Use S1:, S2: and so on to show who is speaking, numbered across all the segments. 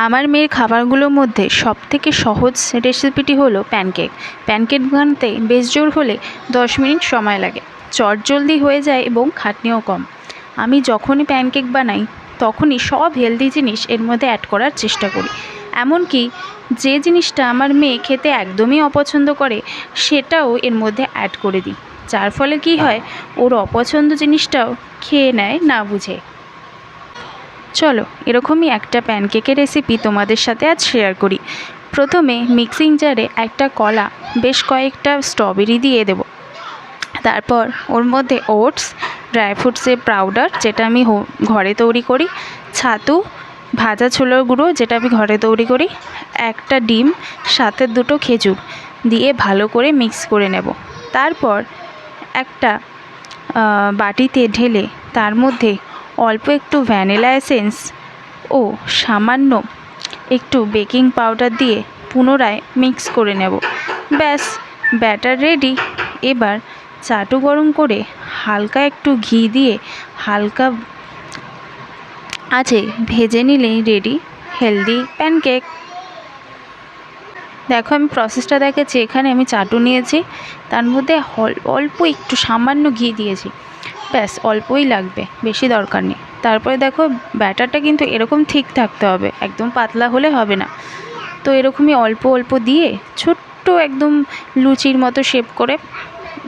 S1: আমার মেয়ের খাবারগুলোর মধ্যে সবথেকে সহজ রেসিপিটি হলো প্যানকেক। প্যানকেক বানাতে বেশ জোর হলে 10 মিনিট সময় লাগে, চটজলদি হয়ে যায় এবং খাটনিও কম। আমি যখনই প্যানকেক বানাই তখনই সব হেলদি জিনিস এর মধ্যে অ্যাড করার চেষ্টা করি। এমনকি যে জিনিসটা আমার মেয়ে খেতে একদমই অপছন্দ করে সেটাও এর মধ্যে অ্যাড করে দিই, যার ফলে কী হয়, ওর অপছন্দ জিনিসটাও খেয়ে নেয় না বুঝে। চলো এরকমই একটা প্যানকেকের রেসিপি তোমাদের সাথে আজ শেয়ার করি। প্রথমে মিক্সিং জারে একটা কলা, বেশ কয়েকটা স্ট্রবেরি দিয়ে দেব। তারপর ওর মধ্যে ওটস, ড্রাই ফ্রুটসের পাউডার যেটা আমি ঘরে তৈরি করি, ছাতু, ভাজা ছোলার গুঁড়ো যেটা আমি ঘরে তৈরি করি, একটা ডিম, সাথে 2টো খেজুর দিয়ে ভালো করে মিক্স করে নেব। তারপর একটা বাটিতে ঢেলে তার মধ্যে অল্প একটু ভ্যানিলা এসেন্স ও সামান্য একটু বেকিং পাউডার দিয়ে পুনরায় মিক্স করে নেব। ব্যাস, ব্যাটার রেডি। এবার চাটু গরম করে হালকা একটু ঘি দিয়ে হালকা আছে ভেজে নিলেই রেডি হেলদি প্যানকেক। দেখো আমি প্রসেসটা দেখাচ্ছি। এখানে আমি চাটু নিয়েছি, তার মধ্যে অল্প একটু সামান্য ঘি দিয়েছি, ব্যাস অল্পই লাগবে, বেশি দরকার নেই। তারপরে দেখো ব্যাটারটা কিন্তু এরকম ঠিক থাকতে হবে, একদম পাতলা হলে হবে না। তো এরকমই অল্প অল্প দিয়ে ছোট্ট একদম লুচির মতো শেপ করে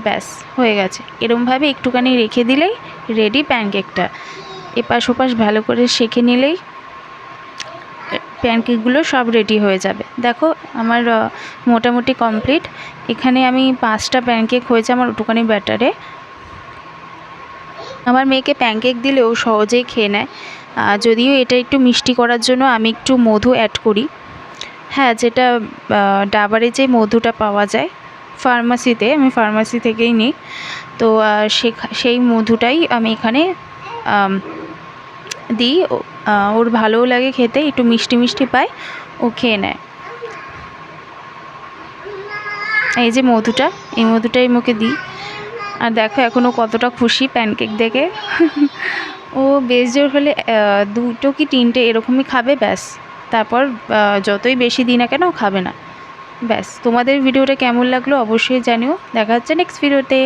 S1: ব্যাস হয়ে গেছে। এরকমভাবে একটুখানি রেখে দিলেই রেডি প্যানকেকটা। এপাশ ওপাশ ভালো করে সেঁকে নিলেই প্যানকেকগুলো সব রেডি হয়ে যাবে। দেখো আমার মোটামুটি কমপ্লিট। এখানে আমি 5টা প্যানকেক হয়েছে আমার ওটুখানি ব্যাটারে। আমার মেয়েকে প্যানকেক দিলেও সহজেই খেয়ে নেয়। যদিও এটা একটু মিষ্টি করার জন্য আমি একটু মধু অ্যাড করি। হ্যাঁ, যেটা ডাবারে যে মধুটা পাওয়া যায় ফার্মাসিতে, আমি ফার্মাসি থেকেই নিই। তো সেই মধুটাই আমি এখানে দিই। ওর ভালোও লাগে খেতে, একটু মিষ্টি মিষ্টি পায়, ও খেয়ে নেয়। এই যে মধুটা, এই মধুটাই মুখে দিই। আর দেখো এখনও কতটা খুশি প্যানকেক দেখে। ও বেশ জোর হলে 2টো কি 3টে এরকমই খাবে, ব্যাস। তারপর যতই বেশি দিই না কেন খাবে না। ব্যাস, তোমাদের ভিডিওটা কেমন লাগলো অবশ্যই জানিও। দেখা হচ্ছে নেক্সট ভিডিওতে।